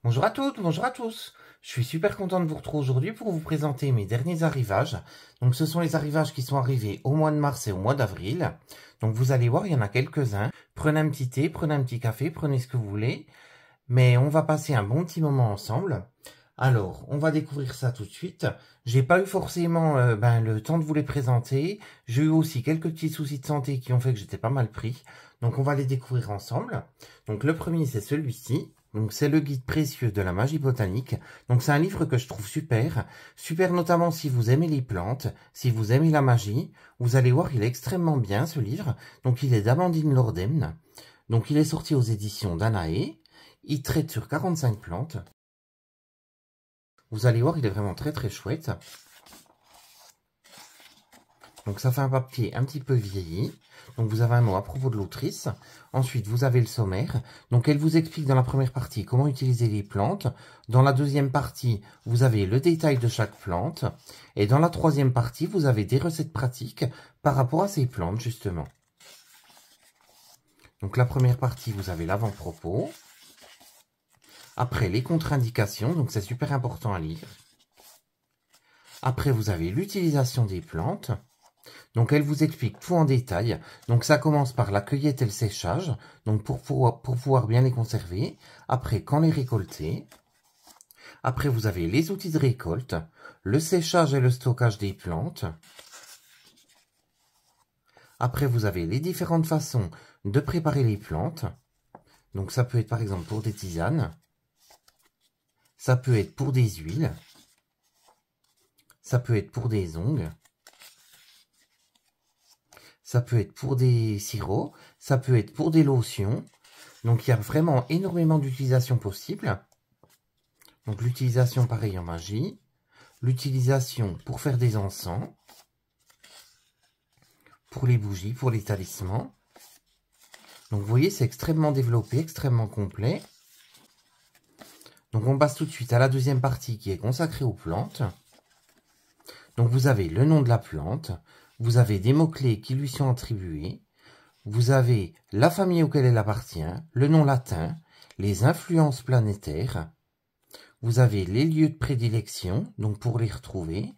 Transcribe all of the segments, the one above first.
Bonjour à toutes, bonjour à tous. Je suis super content de vous retrouver aujourd'hui pour vous présenter mes derniers arrivages. Donc ce sont les arrivages qui sont arrivés au mois de mars et au mois d'avril. Donc vous allez voir, il y en a quelques-uns. Prenez un petit thé, prenez un petit café, prenez ce que vous voulez. Mais on va passer un bon petit moment ensemble. Alors, on va découvrir ça tout de suite. J'ai pas eu forcément le temps de vous les présenter. J'ai eu aussi quelques petits soucis de santé qui ont fait que j'étais pas mal pris. Donc on va les découvrir ensemble. Donc le premier c'est celui-ci. Donc c'est le guide précieux de la magie botanique. Donc c'est un livre que je trouve super. Super notamment si vous aimez les plantes, si vous aimez la magie. Vous allez voir, il est extrêmement bien ce livre. Donc il est d'Amandine Lordem. Donc il est sorti aux éditions Danae. Il traite sur 45 plantes. Vous allez voir, il est vraiment très très chouette. Donc ça fait un papier un petit peu vieilli. Donc vous avez un mot à propos de l'autrice. Ensuite, vous avez le sommaire. Donc elle vous explique dans la première partie comment utiliser les plantes. Dans la deuxième partie, vous avez le détail de chaque plante. Et dans la troisième partie, vous avez des recettes pratiques par rapport à ces plantes, justement. Donc la première partie, vous avez l'avant-propos. Après, les contre-indications, donc c'est super important à lire. Après, vous avez l'utilisation des plantes. Donc, elle vous explique tout en détail. Donc, ça commence par la cueillette et le séchage. Donc, pour pouvoir bien les conserver. Après, quand les récolter. Après, vous avez les outils de récolte, le séchage et le stockage des plantes. Après, vous avez les différentes façons de préparer les plantes. Donc, ça peut être par exemple pour des tisanes. Ça peut être pour des huiles. Ça peut être pour des ongles. Ça peut être pour des sirops. Ça peut être pour des lotions. Donc, il y a vraiment énormément d'utilisations possibles. Donc, l'utilisation pareil en magie. L'utilisation pour faire des encens. Pour les bougies, pour les talismans. Donc, vous voyez, c'est extrêmement développé, extrêmement complet. Donc, on passe tout de suite à la deuxième partie qui est consacrée aux plantes. Donc, vous avez le nom de la plante. Vous avez des mots-clés qui lui sont attribués. Vous avez la famille auquel elle appartient, le nom latin, les influences planétaires. Vous avez les lieux de prédilection, donc pour les retrouver.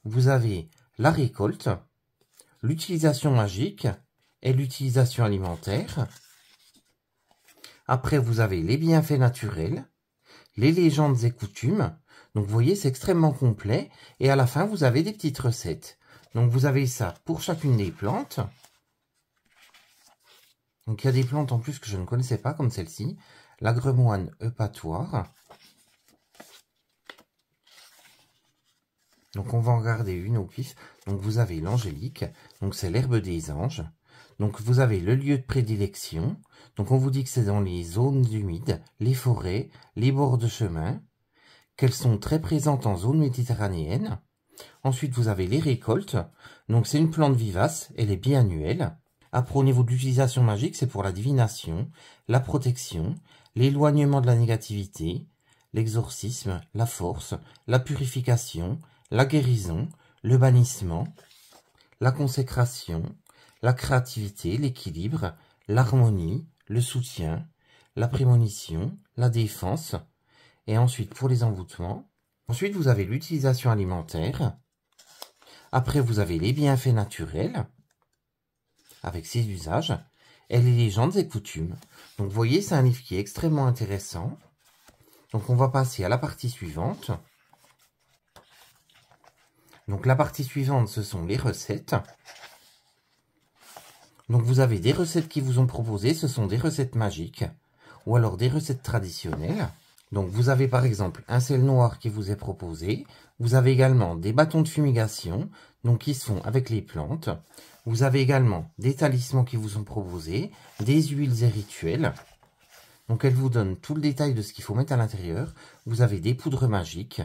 Vous avez la récolte, l'utilisation magique et l'utilisation alimentaire. Après, vous avez les bienfaits naturels, les légendes et coutumes. Donc, vous voyez, c'est extrêmement complet. Et à la fin, vous avez des petites recettes. Donc, vous avez ça pour chacune des plantes. Donc, il y a des plantes en plus que je ne connaissais pas, comme celle-ci. L'agremoine eupatoire. Donc, on va en regarder une au pif. Donc, vous avez l'angélique. Donc, c'est l'herbe des anges. Donc, vous avez le lieu de prédilection. Donc, on vous dit que c'est dans les zones humides, les forêts, les bords de chemin, qu'elles sont très présentes en zone méditerranéenne. Ensuite, vous avez les récoltes. Donc, c'est une plante vivace, elle est biannuelle. Après, au niveau de l'utilisation magique, c'est pour la divination, la protection, l'éloignement de la négativité, l'exorcisme, la force, la purification, la guérison, le bannissement, la consécration, la créativité, l'équilibre, l'harmonie, le soutien, la prémonition, la défense, et ensuite pour les envoûtements. Ensuite, vous avez l'utilisation alimentaire. Après, vous avez les bienfaits naturels, avec ses usages, et les légendes et coutumes. Donc, vous voyez, c'est un livre qui est extrêmement intéressant. Donc, on va passer à la partie suivante. Donc, la partie suivante, ce sont les recettes. Donc, vous avez des recettes qui vous ont proposées, ce sont des recettes magiques, ou alors des recettes traditionnelles. Donc, vous avez par exemple un sel noir qui vous est proposé. Vous avez également des bâtons de fumigation, donc qui se font avec les plantes. Vous avez également des talismans qui vous sont proposés, des huiles et rituels. Donc, elle vous donne tout le détail de ce qu'il faut mettre à l'intérieur. Vous avez des poudres magiques.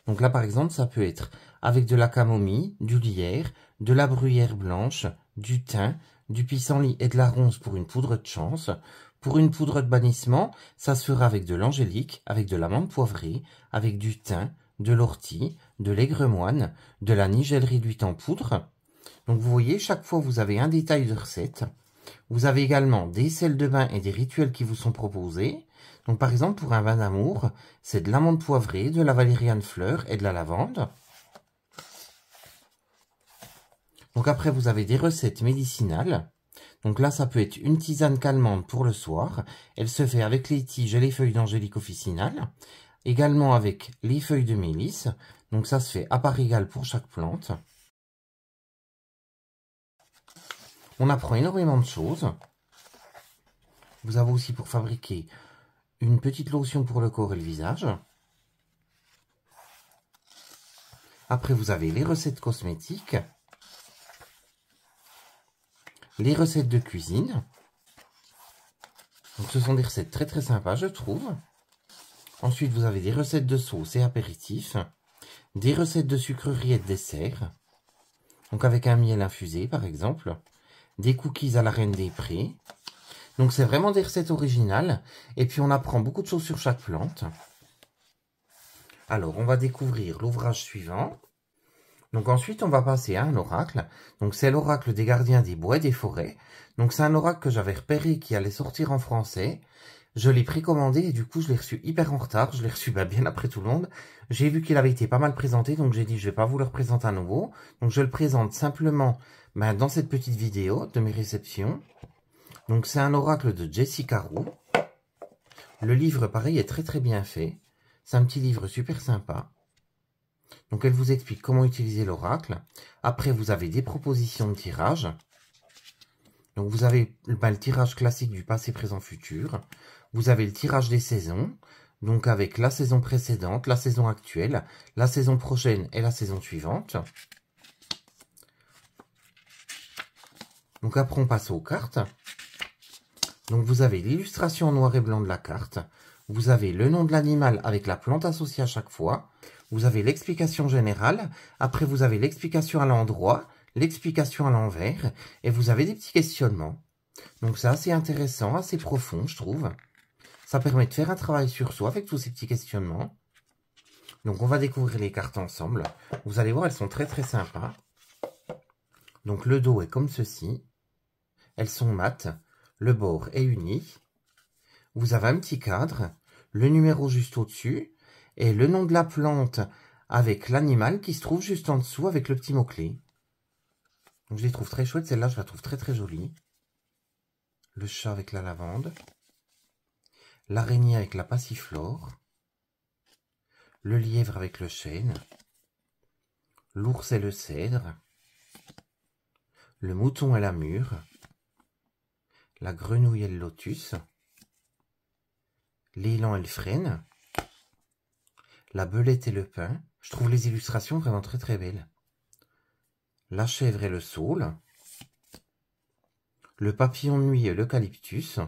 Donc là, par exemple, ça peut être avec de la camomille, du lierre, de la bruyère blanche, du thym, du pissenlit et de la ronce pour une poudre de chance. Pour une poudre de bannissement, ça se fera avec de l'angélique, avec de l'amande poivrée, avec du thym, de l'ortie, de l'aigre-moine, de la nigelle réduite en poudre. Donc vous voyez, chaque fois vous avez un détail de recette. Vous avez également des sels de bain et des rituels qui vous sont proposés. Donc par exemple, pour un bain d'amour, c'est de l'amande poivrée, de la valériane fleur et de la lavande. Donc après, vous avez des recettes médicinales. Donc là, ça peut être une tisane calmante pour le soir. Elle se fait avec les tiges et les feuilles d'angélique officinale. Également avec les feuilles de mélisse. Donc ça se fait à part égale pour chaque plante. On apprend énormément de choses. Vous avez aussi pour fabriquer une petite lotion pour le corps et le visage. Après, vous avez les recettes cosmétiques. Les recettes de cuisine. Donc ce sont des recettes très très sympas, je trouve. Ensuite, vous avez des recettes de sauce et apéritifs. Des recettes de sucreries et de dessert. Donc avec un miel infusé, par exemple. Des cookies à la reine des prés. Donc c'est vraiment des recettes originales. Et puis on apprend beaucoup de choses sur chaque plante. Alors, on va découvrir l'ouvrage suivant. Donc ensuite, on va passer à un oracle. Donc c'est l'oracle des gardiens des bois et des forêts. Donc c'est un oracle que j'avais repéré qui allait sortir en français. Je l'ai précommandé et du coup, je l'ai reçu hyper en retard. Je l'ai reçu bien après tout le monde. J'ai vu qu'il avait été pas mal présenté, donc j'ai dit je vais pas vous le représenter à nouveau. Donc je le présente simplement dans cette petite vidéo de mes réceptions. Donc c'est un oracle de Jessica Roux. Le livre, pareil, est très très bien fait. C'est un petit livre super sympa. Donc elle vous explique comment utiliser l'oracle. Après, vous avez des propositions de tirage. Donc vous avez le tirage classique du passé, présent, futur. Vous avez le tirage des saisons. Donc avec la saison précédente, la saison actuelle, la saison prochaine et la saison suivante. Donc après, on passe aux cartes. Donc vous avez l'illustration en noir et blanc de la carte. Vous avez le nom de l'animal avec la plante associée à chaque fois. Vous avez l'explication générale. Après, vous avez l'explication à l'endroit, l'explication à l'envers. Et vous avez des petits questionnements. Donc c'est assez intéressant, assez profond, je trouve. Ça permet de faire un travail sur soi avec tous ces petits questionnements. Donc on va découvrir les cartes ensemble. Vous allez voir, elles sont très très sympas. Donc le dos est comme ceci. Elles sont mates. Le bord est uni. Vous avez un petit cadre, le numéro juste au-dessus, et le nom de la plante avec l'animal qui se trouve juste en dessous avec le petit mot-clé. Donc je les trouve très chouettes, celle-là je la trouve très très jolie. Le chat avec la lavande, l'araignée avec la passiflore, le lièvre avec le chêne, l'ours et le cèdre, le mouton et la mûre, la grenouille et le lotus, l'élan et le frêne, la belette et le pin. Je trouve les illustrations vraiment très très belles. La chèvre et le saule, le papillon de nuit et l'eucalyptus.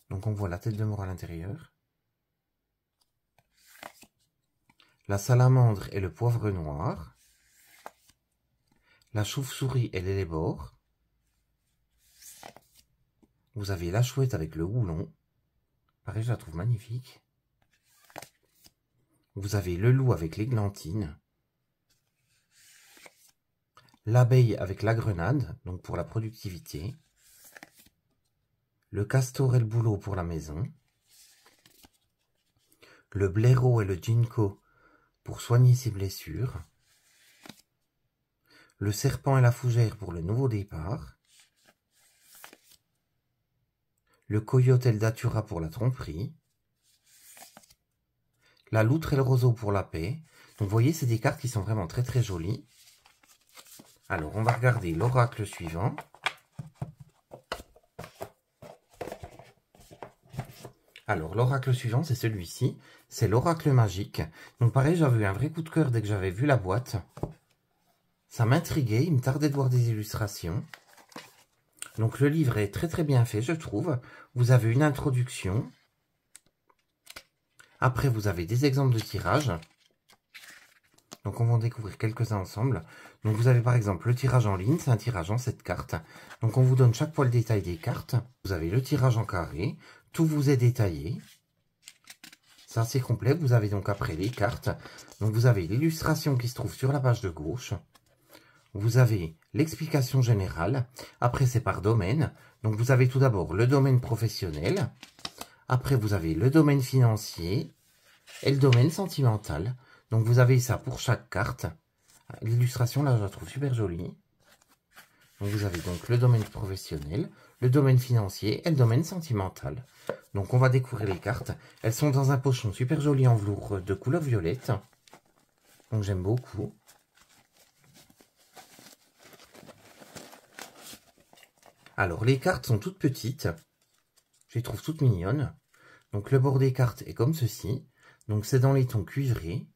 Donc on voit la tête de mort à l'intérieur. La salamandre et le poivre noir. La chauve-souris et l'élébore. Vous avez la chouette avec le houlon. Pareil, je la trouve magnifique. Vous avez le loup avec l'églantine. L'abeille avec la grenade, donc pour la productivité. Le castor et le bouleau pour la maison. Le blaireau et le ginkgo pour soigner ses blessures. Le serpent et la fougère pour le nouveau départ. Le coyote et le datura pour la tromperie. La loutre et le roseau pour la paix. Donc vous voyez, c'est des cartes qui sont vraiment très très jolies. Alors, on va regarder l'oracle suivant. Alors, l'oracle suivant, c'est celui-ci. C'est l'oracle magique. Donc pareil, j'avais eu un vrai coup de cœur dès que j'avais vu la boîte. Ça m'intriguait, il me tardait de voir des illustrations. Donc le livre est très très bien fait, je trouve. Vous avez une introduction. Après, vous avez des exemples de tirage. Donc on va en découvrir quelques-uns ensemble. Donc vous avez par exemple le tirage en ligne, c'est un tirage en 7 cartes. Donc on vous donne chaque fois le détail des cartes. Vous avez le tirage en carré, tout vous est détaillé. C'est assez complet. Vous avez donc après les cartes. Donc vous avez l'illustration qui se trouve sur la page de gauche. vous avez l'explication générale. Après, c'est par domaine. Donc, vous avez tout d'abord le domaine professionnel. Après, vous avez le domaine financier et le domaine sentimental. Donc, vous avez ça pour chaque carte. L'illustration, là, je la trouve super jolie. Donc, vous avez donc le domaine professionnel, le domaine financier et le domaine sentimental. Donc, on va découvrir les cartes. Elles sont dans un pochon super joli en velours de couleur violette. Donc, j'aime beaucoup. Alors, les cartes sont toutes petites. Je les trouve toutes mignonnes. Donc, le bord des cartes est comme ceci. Donc, c'est dans les tons cuivrés.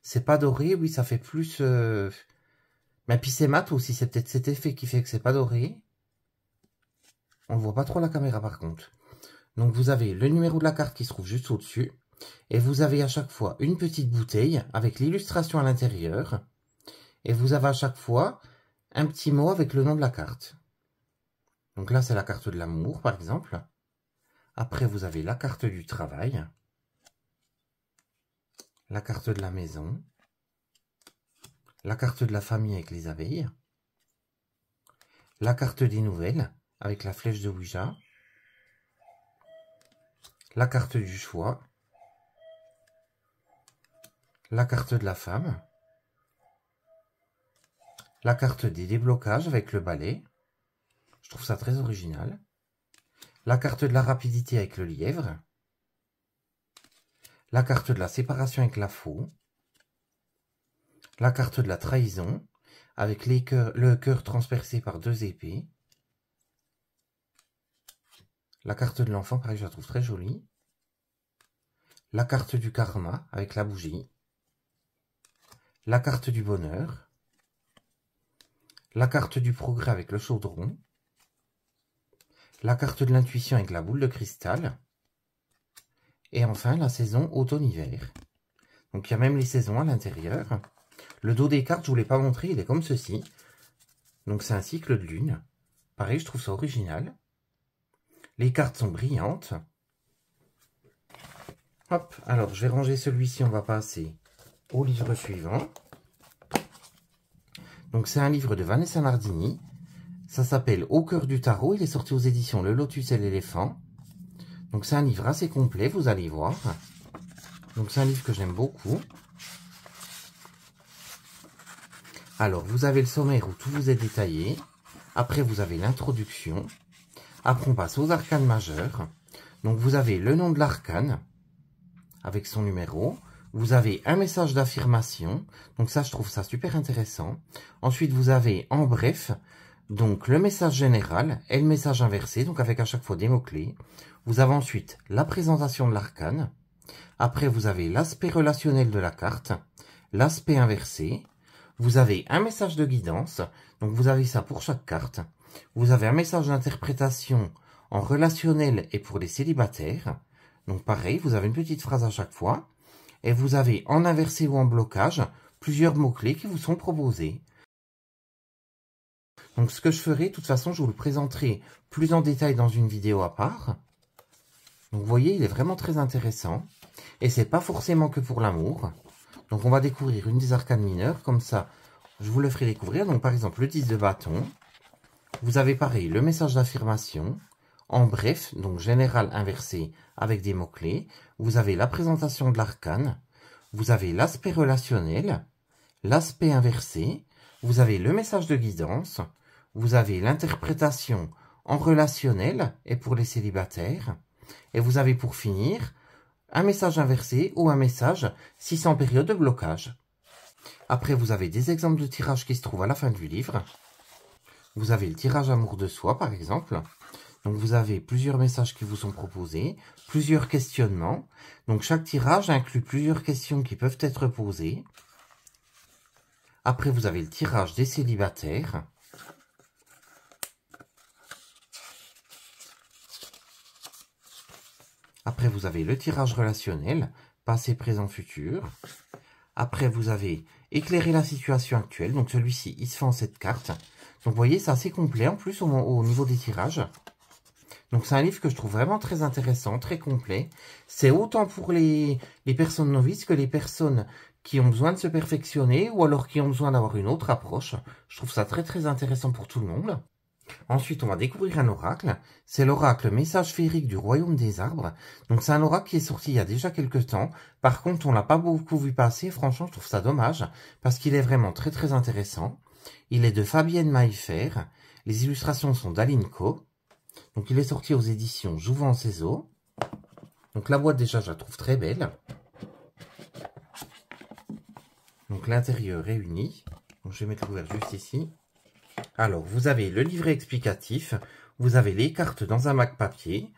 C'est pas doré, oui, ça fait plus... Mais puis c'est mat aussi, c'est peut-être cet effet qui fait que c'est pas doré. On ne voit pas trop la caméra par contre. Donc, vous avez le numéro de la carte qui se trouve juste au-dessus. Et vous avez à chaque fois une petite bouteille avec l'illustration à l'intérieur. Et vous avez à chaque fois un petit mot avec le nom de la carte. Donc là, c'est la carte de l'amour, par exemple. Après, vous avez la carte du travail. La carte de la maison. La carte de la famille avec les abeilles. La carte des nouvelles avec la flèche de Ouija. La carte du choix. La carte de la femme. La carte des déblocages avec le balai. Je trouve ça très original. La carte de la rapidité avec le lièvre. La carte de la séparation avec la faux. La carte de la trahison avec le cœur transpercé par 2 épées. La carte de l'enfant, pareil, je la trouve très jolie. La carte du karma avec la bougie. La carte du bonheur. La carte du progrès avec le chaudron. La carte de l'intuition avec la boule de cristal. Et enfin, la saison automne-hiver. Donc, il y a même les saisons à l'intérieur. Le dos des cartes, je ne vous l'ai pas montré, il est comme ceci. Donc, c'est un cycle de lune. Pareil, je trouve ça original. Les cartes sont brillantes. Hop, alors, je vais ranger celui-ci, on va passer au livre suivant. Donc, c'est un livre de Vanessa Nardini. Ça s'appelle Au cœur du tarot. Il est sorti aux éditions Le Lotus et l'Éléphant. Donc, c'est un livre assez complet, vous allez voir. Donc, c'est un livre que j'aime beaucoup. Alors, vous avez le sommaire où tout vous est détaillé. Après, vous avez l'introduction. Après, on passe aux arcanes majeures. Donc, vous avez le nom de l'arcane avec son numéro. Vous avez un message d'affirmation. Donc, ça, je trouve ça super intéressant. Ensuite, vous avez, en bref, donc le message général et le message inversé. Donc, avec à chaque fois des mots-clés. Vous avez ensuite la présentation de l'arcane. Après, vous avez l'aspect relationnel de la carte. L'aspect inversé. Vous avez un message de guidance, donc vous avez ça pour chaque carte. Vous avez un message d'interprétation en relationnel et pour les célibataires. Donc pareil, vous avez une petite phrase à chaque fois. Et vous avez en inversé ou en blocage plusieurs mots-clés qui vous sont proposés. Donc ce que je ferai, de toute façon, je vous le présenterai plus en détail dans une vidéo à part. Donc vous voyez, il est vraiment très intéressant. Et c'est pas forcément que pour l'amour. Donc, on va découvrir une des arcanes mineures. Comme ça, je vous le ferai découvrir. Donc, par exemple, le 10 de bâton. Vous avez pareil, le message d'affirmation. En bref, donc général inversé avec des mots-clés. Vous avez la présentation de l'arcane. Vous avez l'aspect relationnel. L'aspect inversé. Vous avez le message de guidance. Vous avez l'interprétation en relationnel et pour les célibataires. Et vous avez pour finir un message inversé ou un message si c'est en période de blocage. Après, vous avez des exemples de tirages qui se trouvent à la fin du livre. Vous avez le tirage amour de soi, par exemple. Donc, vous avez plusieurs messages qui vous sont proposés, plusieurs questionnements. Donc, chaque tirage inclut plusieurs questions qui peuvent être posées. Après, vous avez le tirage des célibataires. Après, vous avez le tirage relationnel, passé, présent, futur. Après, vous avez éclairer la situation actuelle. Donc, celui-ci, il se fait en 7 cartes. Donc, vous voyez, c'est assez complet en plus au niveau des tirages. Donc, c'est un livre que je trouve vraiment très intéressant, très complet. C'est autant pour les personnes novices que les personnes qui ont besoin de se perfectionner ou alors qui ont besoin d'avoir une autre approche. Je trouve ça très très intéressant pour tout le monde. Ensuite, on va découvrir un oracle. C'est l'oracle Message féerique du Royaume des Arbres. Donc, c'est un oracle qui est sorti il y a déjà quelques temps. Par contre, on l'a pas beaucoup vu passer. Franchement, je trouve ça dommage parce qu'il est vraiment très très intéressant. Il est de Fabienne Maillefer. Les illustrations sont d'Alinco. Donc, il est sorti aux éditions Jouvence-Ezo. Donc, la boîte, déjà, je la trouve très belle. Donc, l'intérieur est uni. Donc, je vais mettre le couvercle juste ici. Alors, vous avez le livret explicatif, vous avez les cartes dans un bac papier.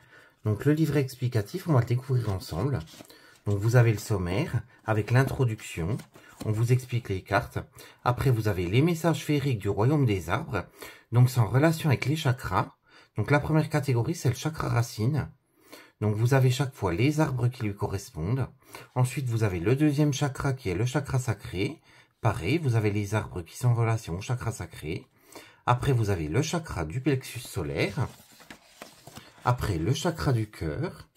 Donc, le livret explicatif, on va le découvrir ensemble. Donc, vous avez le sommaire avec l'introduction. On vous explique les cartes. Après, vous avez les messages féeriques du Royaume des Arbres. Donc, c'est en relation avec les chakras. Donc, la première catégorie, c'est le chakra racine. Donc, vous avez chaque fois les arbres qui lui correspondent. Ensuite, vous avez le deuxième chakra qui est le chakra sacré. Pareil, vous avez les arbres qui sont en relation au chakra sacré. Après, vous avez le chakra du plexus solaire. Après, le chakra du cœur.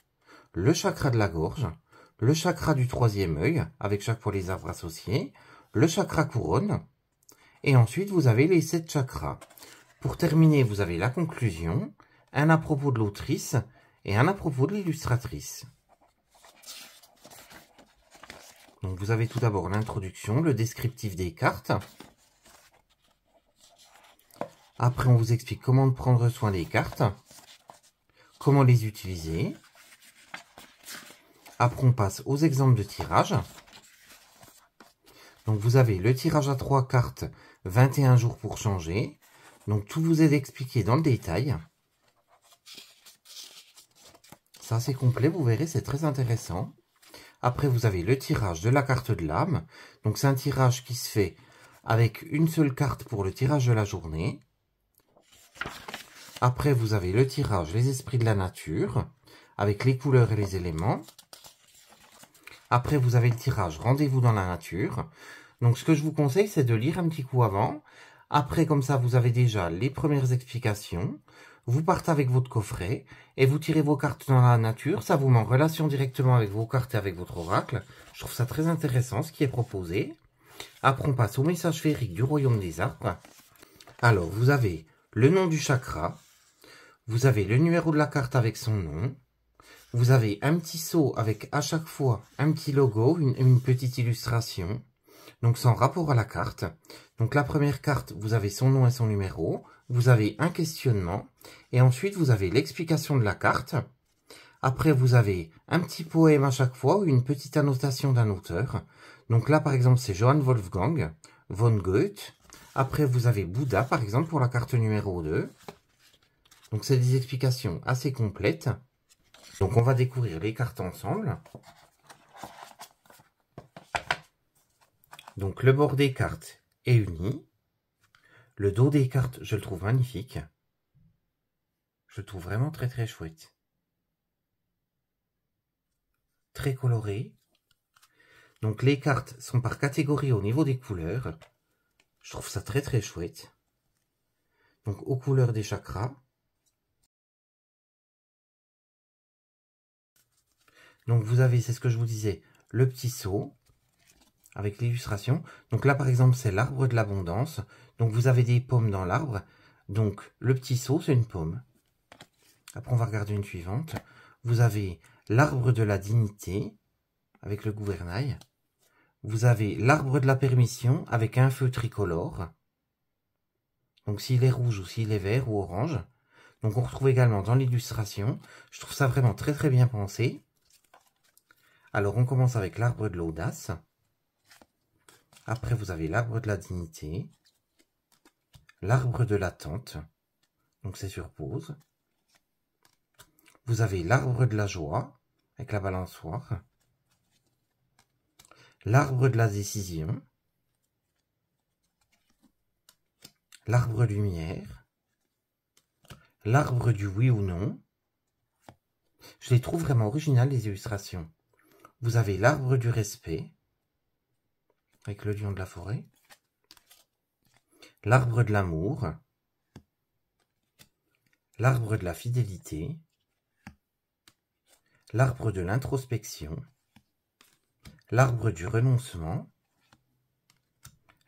Le chakra de la gorge. Le chakra du troisième œil, avec chaque fois les arbres associés. Le chakra couronne. Et ensuite, vous avez les 7 chakras. Pour terminer, vous avez la conclusion, un à propos de l'autrice et un à propos de l'illustratrice. Donc, vous avez tout d'abord l'introduction, le descriptif des cartes. Après, on vous explique comment prendre soin des cartes, comment les utiliser. Après, on passe aux exemples de tirage. Donc, vous avez le tirage à 3 cartes, 21 jours pour changer. Donc, tout vous est expliqué dans le détail. Ça, c'est complet, vous verrez, c'est très intéressant. Après, vous avez le tirage de la carte de l'âme. Donc, c'est un tirage qui se fait avec une seule carte pour le tirage de la journée. Après, vous avez le tirage les esprits de la nature, avec les couleurs et les éléments. Après, vous avez le tirage rendez-vous dans la nature. Donc, ce que je vous conseille, c'est de lire un petit coup avant. Après, comme ça, vous avez déjà les premières explications. Vous partez avec votre coffret et vous tirez vos cartes dans la nature. Ça vous met en relation directement avec vos cartes et avec votre oracle. Je trouve ça très intéressant, ce qui est proposé. Après, on passe au message féerique du Royaume des Arbres. Alors, vous avez le nom du chakra. Vous avez le numéro de la carte avec son nom. Vous avez un petit seau avec à chaque fois un petit logo, une petite illustration. Donc, c'est en rapport à la carte. Donc, la première carte, vous avez son nom et son numéro. Vous avez un questionnement. Et ensuite, vous avez l'explication de la carte. Après, vous avez un petit poème à chaque fois ou une petite annotation d'un auteur. Donc là, par exemple, c'est Johann Wolfgang von Goethe. Après, vous avez Bouddha, par exemple, pour la carte numéro 2. Donc, c'est des explications assez complètes. Donc, on va découvrir les cartes ensemble. Donc, le bord des cartes est uni. Le dos des cartes, je le trouve magnifique. Je le trouve vraiment très très chouette. Très coloré. Donc, les cartes sont par catégorie au niveau des couleurs. Je trouve ça très très chouette. Donc, aux couleurs des chakras. Donc, vous avez, c'est ce que je vous disais, le petit seau avec l'illustration. Donc là, par exemple, c'est l'arbre de l'abondance. Donc, vous avez des pommes dans l'arbre. Donc, le petit seau, c'est une pomme. Après, on va regarder une suivante. Vous avez l'arbre de la dignité avec le gouvernail. Vous avez l'arbre de la permission avec un feu tricolore. Donc, s'il est rouge ou s'il est vert ou orange. Donc, on retrouve également dans l'illustration. Je trouve ça vraiment très très bien pensé. Alors, on commence avec l'arbre de l'audace. Après, vous avez l'arbre de la dignité. L'arbre de l'attente. Donc, c'est sur pause. Vous avez l'arbre de la joie, avec la balançoire. L'arbre de la décision. L'arbre lumière. L'arbre du oui ou non. Je les trouve vraiment originales, les illustrations. Vous avez l'arbre du respect, avec le lion de la forêt. L'arbre de l'amour. L'arbre de la fidélité. L'arbre de l'introspection. L'arbre du renoncement.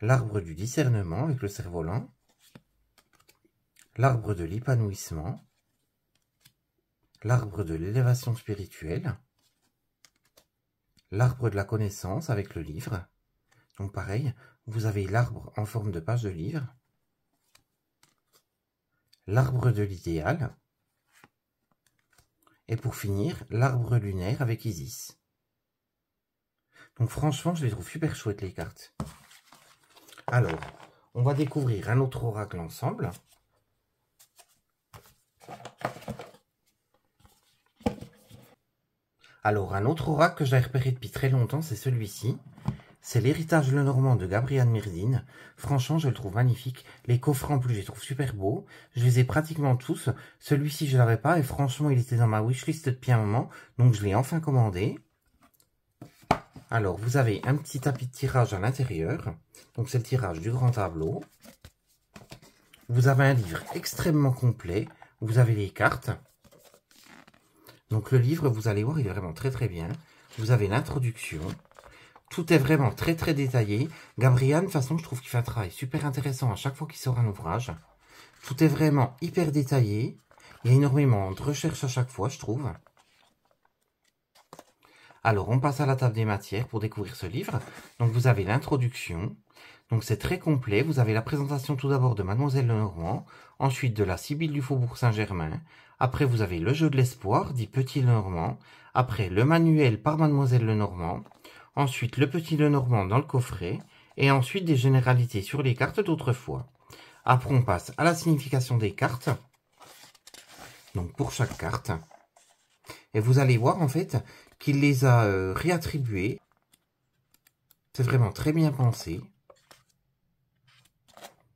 l'arbre du discernement avec le cerf-volant, l'arbre de l'épanouissement, l'arbre de l'élévation spirituelle, l'arbre de la connaissance avec le livre. Donc pareil, vous avez l'arbre en forme de page de livre, l'arbre de l'idéal, et pour finir, l'arbre lunaire avec Isis. Donc franchement, je les trouve super chouettes les cartes. Alors, on va découvrir un autre oracle ensemble. Alors, un autre oracle que j'ai repéré depuis très longtemps, c'est celui-ci. C'est l'héritage Lenormand de Gabrielle Myrdine. Franchement, je le trouve magnifique. Les coffrets en plus, je les trouve super beaux. Je les ai pratiquement tous. Celui-ci, je l'avais pas et franchement, il était dans ma wishlist depuis un moment. Donc, je l'ai enfin commandé. Alors, vous avez un petit tapis de tirage à l'intérieur. Donc, c'est le tirage du grand tableau. Vous avez un livre extrêmement complet. Vous avez les cartes. Donc, le livre, vous allez voir, il est vraiment très très bien. Vous avez l'introduction. Tout est vraiment très très détaillé. Gabriel, de toute façon, je trouve qu'il fait un travail super intéressant à chaque fois qu'il sort un ouvrage. Tout est vraiment hyper détaillé. Il y a énormément de recherches à chaque fois, je trouve. Alors, on passe à la table des matières pour découvrir ce livre. Donc, vous avez l'introduction. Donc, c'est très complet. Vous avez la présentation tout d'abord de Mademoiselle Lenormand. Ensuite, de la Sibylle du Faubourg Saint-Germain. Après, vous avez le jeu de l'espoir, dit Petit Lenormand. Après, le manuel par Mademoiselle Lenormand. Ensuite, le Petit Lenormand dans le coffret. Et ensuite, des généralités sur les cartes d'autrefois. Après, on passe à la signification des cartes. Donc, pour chaque carte. Et vous allez voir, en fait, qu'il les a réattribuées. C'est vraiment très bien pensé.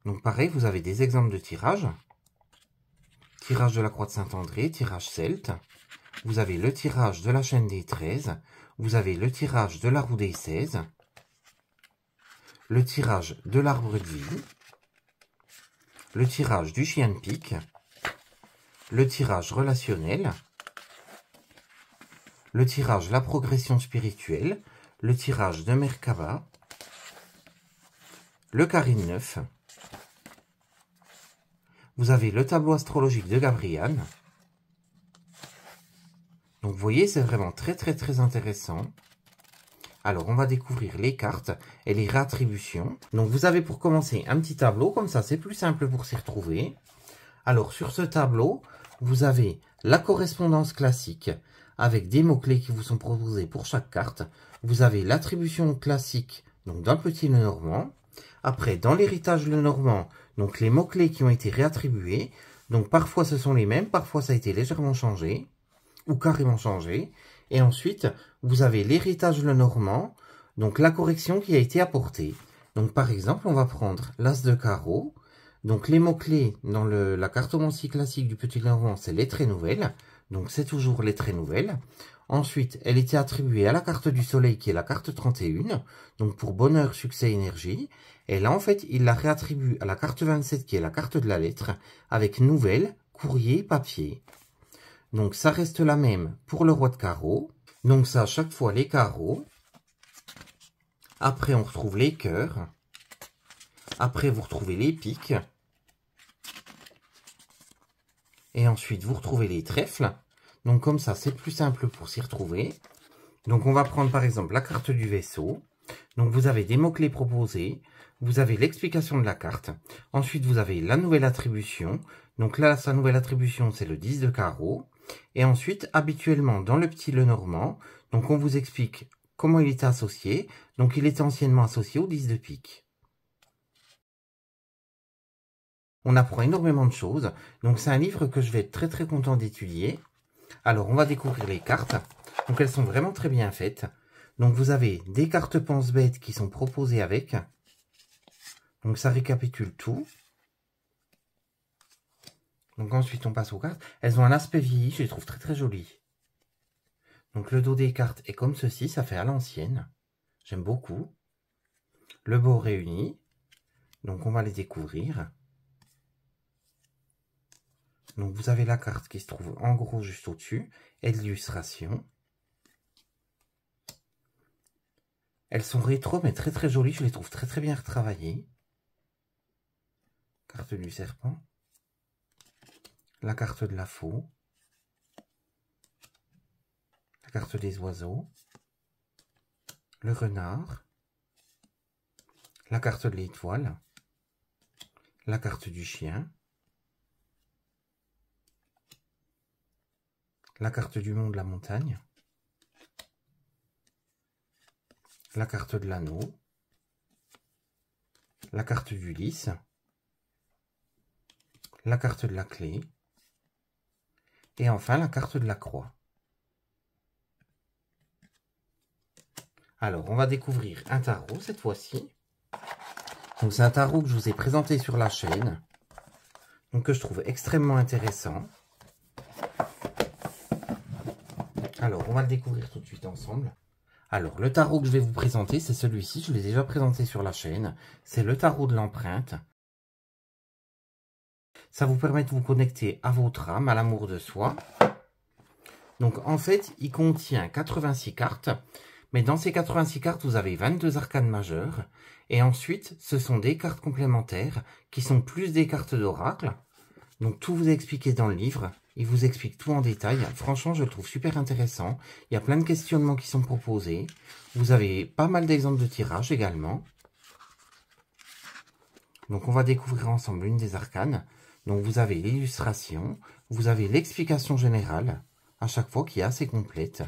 Donc pareil, vous avez des exemples de tirage. Tirage de la Croix de Saint-André, tirage celte. Vous avez le tirage de la chaîne des 13. Vous avez le tirage de la roue des 16. Le tirage de l'arbre de vie. Le tirage du chien de pique. Le tirage relationnel. Le tirage la progression spirituelle. Le tirage de Merkaba. Le carré 9. Vous avez le tableau astrologique de Gabrielle. Donc vous voyez, c'est vraiment très très très intéressant. Alors on va découvrir les cartes et les réattributions. Donc vous avez pour commencer un petit tableau, comme ça c'est plus simple pour s'y retrouver. Alors sur ce tableau, vous avez la correspondance classique avec des mots-clés qui vous sont proposés pour chaque carte. Vous avez l'attribution classique donc d'un Petit Lenormand. Après, dans l'héritage Lenormand, donc les mots-clés qui ont été réattribués. Donc parfois ce sont les mêmes, parfois ça a été légèrement changé ou carrément changé. Et ensuite, vous avez l'héritage Lenormand, donc la correction qui a été apportée. Donc par exemple, on va prendre l'As de carreau. Donc les mots-clés dans la cartomancie classique du Petit Lenormand, c'est les traits nouvelles. Donc c'est toujours les traits nouvelles. Ensuite, elle était attribuée à la carte du soleil qui est la carte 31. Donc pour bonheur, succès, énergie. Et là, en fait, il la réattribue à la carte 27 qui est la carte de la lettre avec nouvelles, courrier, papier. Donc ça reste la même pour le roi de carreau. Donc ça, à chaque fois, les carreaux. Après, on retrouve les cœurs. Après, vous retrouvez les piques. Et ensuite, vous retrouvez les trèfles. Donc comme ça, c'est plus simple pour s'y retrouver. Donc on va prendre par exemple la carte du vaisseau. Donc vous avez des mots-clés proposés. Vous avez l'explication de la carte. Ensuite, vous avez la nouvelle attribution. Donc là, sa nouvelle attribution, c'est le 10 de carreau. Et ensuite, habituellement, dans le Petit Lenormand, donc on vous explique comment il était associé. Donc il était anciennement associé au 10 de pique. On apprend énormément de choses. Donc c'est un livre que je vais être très très content d'étudier. Alors, on va découvrir les cartes. Donc, elles sont vraiment très bien faites. Donc, vous avez des cartes pense-bêtes qui sont proposées avec. Donc, ça récapitule tout. Donc, ensuite, on passe aux cartes. Elles ont un aspect vieilli, je les trouve très très jolies. Donc, le dos des cartes est comme ceci, ça fait à l'ancienne. J'aime beaucoup. Le beau réuni. Donc, on va les découvrir. Donc, vous avez la carte qui se trouve en gros juste au-dessus et l'illustration. Elles sont rétro, mais très très jolies. Je les trouve très très bien retravaillées. Carte du serpent. La carte de la faux. La carte des oiseaux. Le renard. La carte de l'étoile. La carte du chien. La carte du mont de la montagne. La carte de l'anneau. La carte du lys. La carte de la clé. Et enfin la carte de la croix. Alors, on va découvrir un tarot cette fois-ci. Donc, c'est un tarot que je vous ai présenté sur la chaîne. Donc, que je trouve extrêmement intéressant. Alors, on va le découvrir tout de suite ensemble. Alors, le tarot que je vais vous présenter, c'est celui-ci. Je l'ai déjà présenté sur la chaîne. C'est le tarot de l'empreinte. Ça vous permet de vous connecter à votre âme, à l'amour de soi. Donc, en fait, il contient 86 cartes. Mais dans ces 86 cartes, vous avez 22 arcanes majeures. Et ensuite, ce sont des cartes complémentaires qui sont plus des cartes d'oracle. Donc, tout vous est expliqué dans le livre. Il vous explique tout en détail. Franchement, je le trouve super intéressant. Il y a plein de questionnements qui sont proposés. Vous avez pas mal d'exemples de tirages également. Donc, on va découvrir ensemble une des arcanes. Donc, vous avez l'illustration. Vous avez l'explication générale à chaque fois qui est assez complète.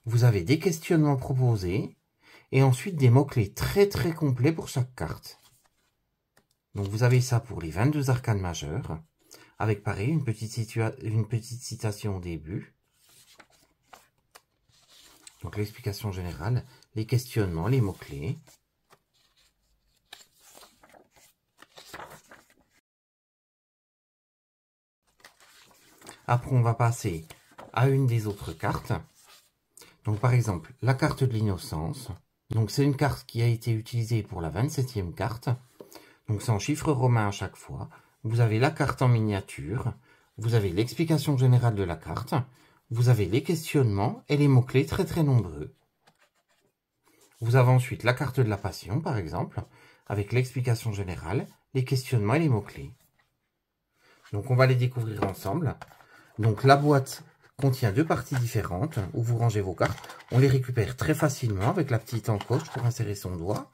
Vous avez des questionnements proposés et ensuite des mots-clés très très complets pour chaque carte. Donc vous avez ça pour les 22 arcanes majeures, avec pareil une petite citation au début. Donc l'explication générale, les questionnements, les mots-clés. Après on va passer à une des autres cartes. Donc par exemple, la carte de l'innocence. Donc c'est une carte qui a été utilisée pour la 27e carte. Donc c'est en chiffres romains à chaque fois. Vous avez la carte en miniature. Vous avez l'explication générale de la carte. Vous avez les questionnements et les mots-clés très très nombreux. Vous avez ensuite la carte de la passion par exemple, avec l'explication générale, les questionnements et les mots-clés. Donc on va les découvrir ensemble. Donc la boîte contient deux parties différentes où vous rangez vos cartes. On les récupère très facilement avec la petite encoche pour insérer son doigt.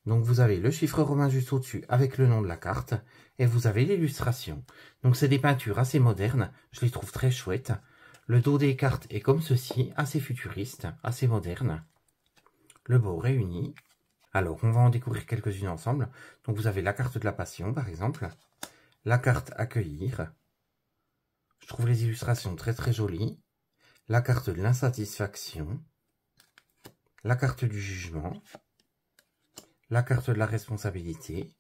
Donc vous avez le chiffre romain juste au-dessus avec le nom de la carte et vous avez l'illustration. Donc c'est des peintures assez modernes, je les trouve très chouettes. Le dos des cartes est comme ceci, assez futuriste, assez moderne. Le beau réuni. Alors, on va en découvrir quelques-unes ensemble. Donc, vous avez la carte de la passion, par exemple. La carte accueillir. Je trouve les illustrations très très jolies. La carte de l'insatisfaction. La carte du jugement. La carte de la responsabilité.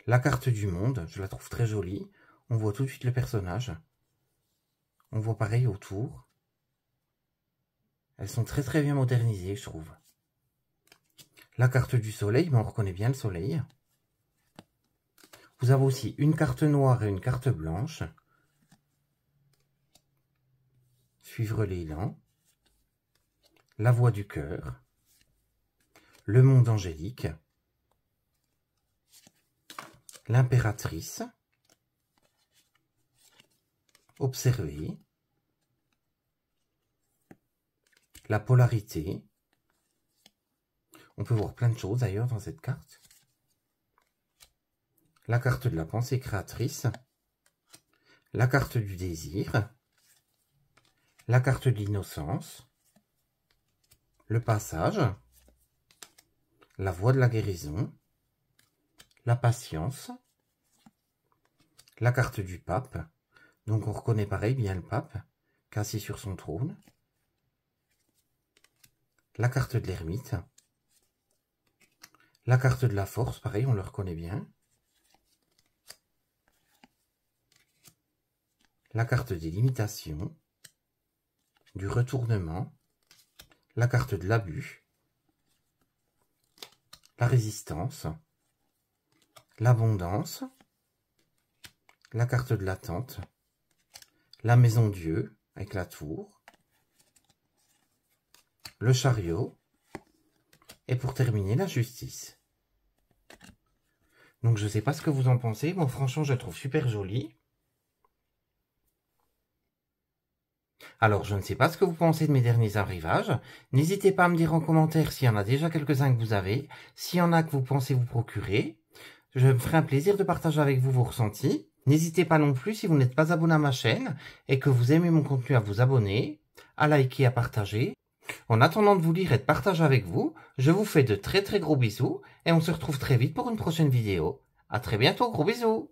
La carte du monde, je la trouve très jolie. On voit tout de suite le personnage. On voit pareil autour. Elles sont très très bien modernisées, je trouve. La carte du soleil, mais on reconnaît bien le soleil. Vous avez aussi une carte noire et une carte blanche. Suivre l'élan. La voix du cœur. Le monde angélique. L'impératrice. Observer. La polarité. On peut voir plein de choses d'ailleurs dans cette carte. La carte de la pensée créatrice. La carte du désir. La carte de l'innocence. Le passage. La voie de la guérison. La patience. La carte du pape. Donc on reconnaît pareil bien le pape, assis sur son trône. La carte de l'ermite. La carte de la force, pareil, on le reconnaît bien. La carte des limitations. Du retournement. La carte de l'abus. La résistance. L'abondance. la carte de la tente, la maison Dieu avec la tour, le chariot et pour terminer la justice. Donc je ne sais pas ce que vous en pensez, moi franchement je le trouve super joli. Alors je ne sais pas ce que vous pensez de mes derniers arrivages, n'hésitez pas à me dire en commentaire s'il y en a déjà quelques-uns que vous avez, s'il y en a que vous pensez vous procurer. Je me ferai un plaisir de partager avec vous vos ressentis. N'hésitez pas non plus si vous n'êtes pas abonné à ma chaîne et que vous aimez mon contenu à vous abonner, à liker, à partager. En attendant de vous lire et de partager avec vous, je vous fais de très gros bisous et on se retrouve très vite pour une prochaine vidéo. À très bientôt, gros bisous!